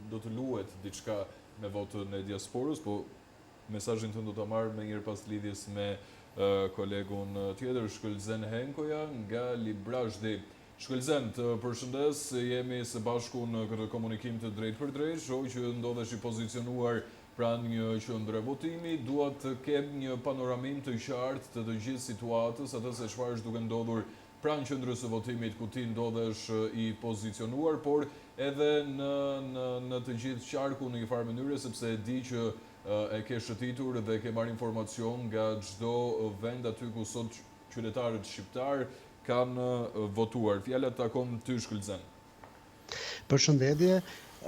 do të luhet diçka me votën e diasporës, po mesazhin tënd do ta marr më njëherë pas lidhjes me kolegun tjetër, Shkëlzen Henkoja nga Librazhdi. Shkëlzen, të përshëndes, jemi së bashku në këtë komunikim të drejt për drejt, shoh që ndodhesh i pozicionuar pranë një qendre votimi, dua të kem një panoramim të qartë të të gjithë situatës, atë se çfarë është duke ndodhur pranë qendrës së votimit ku ti ndodhesh i pozicionuar, por edhe në të gjithë qarku në një farë mënyrë, sepse e di që e ke shëtitur dhe ke marrë informacion nga çdo vend aty ku sot qytetarët shqiptar kanë votuar. Fjala takon ty, Shkëlzen. Përshëndetje.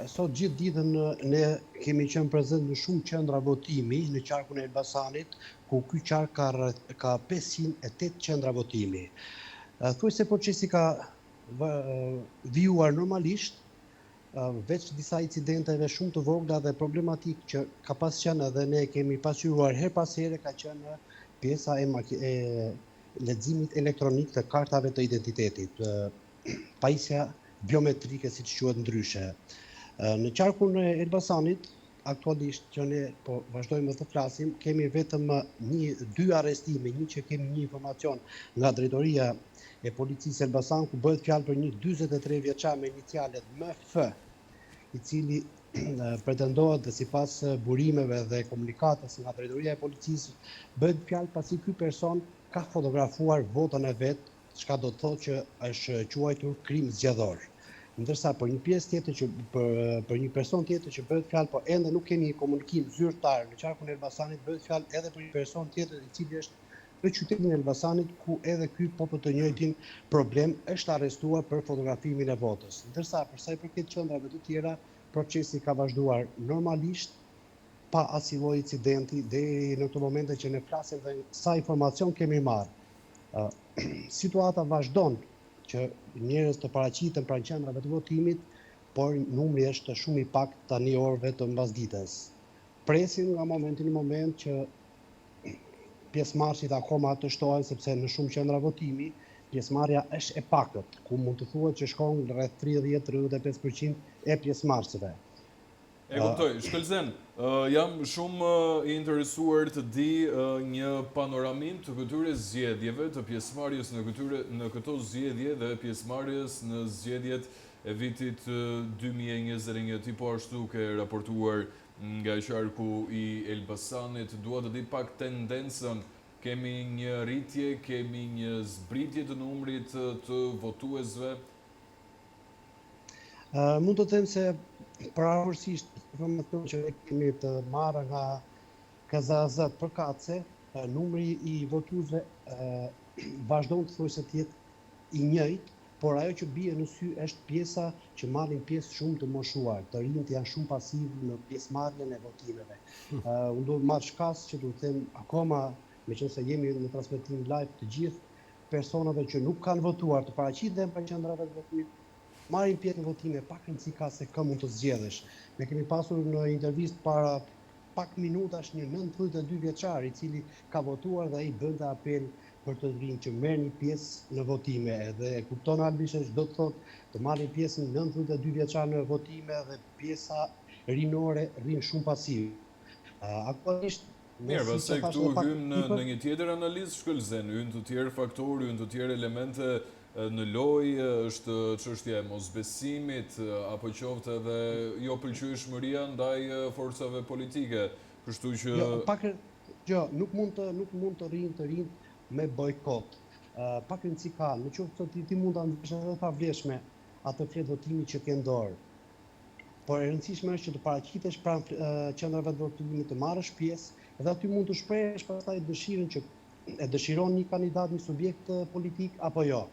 Sot gjithë ditën ne kemi qenë prezent në shumë qendra votimi në qarkun e Elbasanit, ku ky qark ka 508 qendra votimi. Thuajse procesi ka vijuar normalisht, veç disa incidenteve shumë të vogla dhe problematik që ka pas qenë edhe ne kemi pasqyruar her pas here, ka qenë pjesa e leximit elektronik të kartave të identitetit, pajisja biometrike siç quhet ndryshe. Në qarkun e Elbasanit, aktualisht që ne po vazhdojmë të flasim, kemi vetëm 2 arrestime, një që kemi një informacion nga drejtoria e policisë Elbasan, ku bëhet fjalë për një 43 vjeçar me inicialet MF, i cili pretendohet dhe sipas burimeve dhe komunikatës nga drejtoria e policisë, bëhet fjalë pasi ky person ka fotografuar votën e vet, çka do të thotë që është quajtur krim zgjedhor. Ndërsa për një pjesë tjetër për një person tjetër që bëhet fjalë, po ende nuk kemi komunikim zyrtar në qarkun e Elbasanit, bëhet fjalë edhe për një person tjetër i cili është në qytetin e Elbasanit, ku edhe ky po për të njëjtin problem është arrestuar për fotografimin e votës. Ndërsa për sa i përket qendrave të tjera, procesi ka vazhduar normalisht, pa asnjë lloj incidenti deri në këtë momente që ne flasim dhe sa informacion kemi marrë. Situata vazhdon që njerëz të paraqiten pranë qendrave të votimit, por numri është shumë i pak tani orëve të mbasdites. Presim nga momenti në moment që pjesëmarrësit akoma të shtohen, sepse në shumë qendra votimi pjesëmarrja është e pakët, ku mund të thuhet që shkon rreth 30-35% e pjesëmarrësve. E kuptoj. Shkëlzen, jam shumë i interesuar të di një panoramim të këtyre zgjedhjeve, të pjesëmarrjes në këto zgjedhje dhe pjesëmarrjes në zgjedhjet e vitit 2021. Ti po ashtu ke raportuar nga qarku i Elbasanit. Dua të di pak tendencën. Kemi një rritje, kemi një zbritje të numrit të votuesve? Mund të them se pavarësisht informacion që ne kemi të marrë nga KZAZ përkatëse, numri i votuesve vazhdon të thuajse të jetë i njëjtë, por ajo që bie në sy është pjesa që marrin pjesë shumë të moshuar, të rinjt janë shumë pasivë në pjesëmarrjen e votimeve. Unë do të marr shkas që do të them akoma, meqense jemi në transmetim live, të gjithë personave që nuk kanë votuar të paraqiten për qendrave të votimit, marrin pjesë në votime, pak rëndësi ka se kë mund të zgjedhësh. Ne kemi pasur në intervistë para pak minutash një 92 vjeçar i cili ka votuar dhe ai bënte apel për të rinj që merrni pjesë në votime, dhe e kupton Albi se çdo të thotë të marrin pjesë 92 vjeçar në votime dhe pjesa rinore rrin shumë pasiv. Aktualisht mirë, pastaj këtu hyn në një tjetër analizë, Shkëlzen, hyn të tjerë faktorë, hyn të tjerë elemente në lojë, është çështja e mosbesimit, apo qoftë edhe jo pëlqyeshmëria ndaj forcave politike. Kështu që nuk mund të rinë me bojkot. Pak rëndësi ka, në qoftë se ti mund ta ndjesh edhe pavlefshme atë fletë votimi që ke në dorë. Por e rëndësishme është që të paraqitesh pranë qendrave të votimit, të marrësh pjesë, dhe aty mund të shprehësh pastaj dëshirën që e dëshiron një kandidat, një subjekt politik apo jo.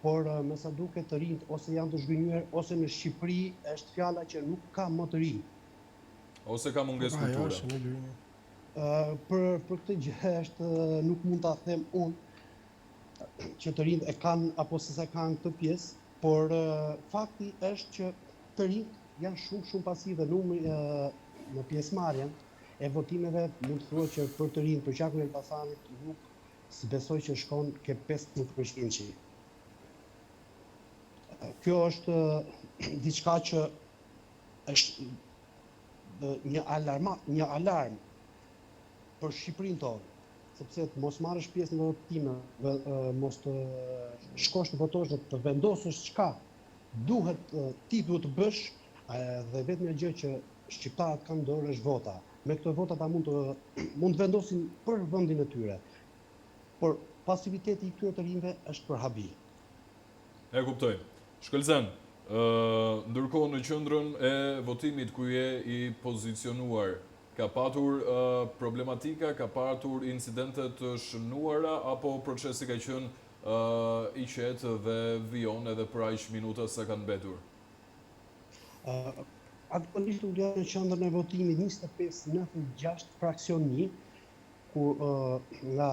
Por me sa duket të rinjt ose janë të zhgënjur, ose në Shqipëri është fjala që nuk ka më të rinj. Ose ka mungesë kulture. Për këtë gjë është nuk mund ta them unë që të rinjt e kanë apo se kanë këtë pjesë, por fakti është që të rinjt janë shumë pasive. Numri në pjesëmarrjen e votimeve mund të thuhet që për të rinjt për qarkun e Elbasanit nuk besoj që shkon ke 15%. Kjo është diçka që është një alarm për Shqipërinë tonë, sepse të mos marrësh pjesë në votime, mos të shkosh të votosh dhe të vendosësh çka ti duhet të bësh, dhe vetëm gjë që shqiptarët kanë dorë është vota. Me këto vota ata mund të vendosin për vendin e tyre. Por pasiviteti i këtyre të rinjve është për habi. E kuptoj. Shkëlzen, ndërkohë në qendrën e votimit ku je i pozicionuar, ka patur problematika, ka patur incidente të shënuara, apo procesi ka qenë i qetë dhe vijon edhe për aq minuta sa kanë mbetur? Aktualisht u lë në qendrën e votimit 2596 fraksion 1, ku nga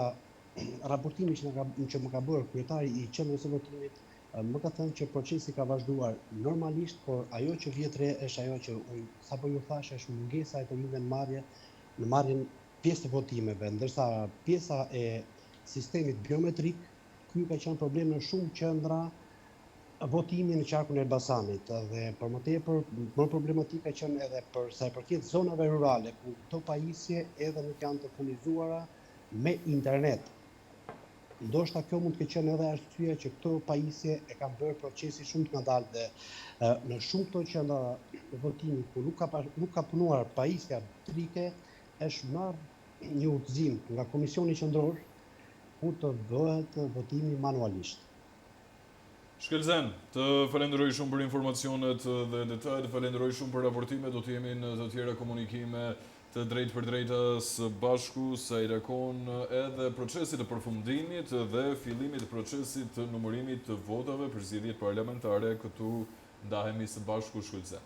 raportimi që më ka bërë kryetari i qendrës së votimit, më ka thënë që procesi ka vazhduar normalisht, por ajo që vjet re është ajo që sapo ju thash, është mungesa e të rinjve në marrjen pjesë të votimeve, ndërsa pjesa e sistemit biometrik, ky ka qenë problem në shumë qendra votimi në qarkun e Elbasanit, dhe për më tepër më problematika qenë edhe për sa i përket zonave rurale, ku këto pajisje edhe nuk janë të furnizuara me internet. Ndoshta kjo mund të qenë edhe arsyeja që këto pajisje e kanë bërë procesi shumë të ngadalë, dhe në shumë këto qendra votimi ku nuk ka punuar pajisja biometrike, është marrë një udhëzim nga Komisioni Qendror ku të bëhet votimi manualisht. Shkelzen, të falenderoj shumë për informacionet dhe detajet, të falenderoj shumë për raportime, do të jemi në të tjera komunikime të drejtë për drejta së bashku sa i takon edhe procesit të përfundimit dhe fillimit të procesit të numërimit të votave për zgjedhjet parlamentare. Këtu ndahemi së bashku, Shkelzen.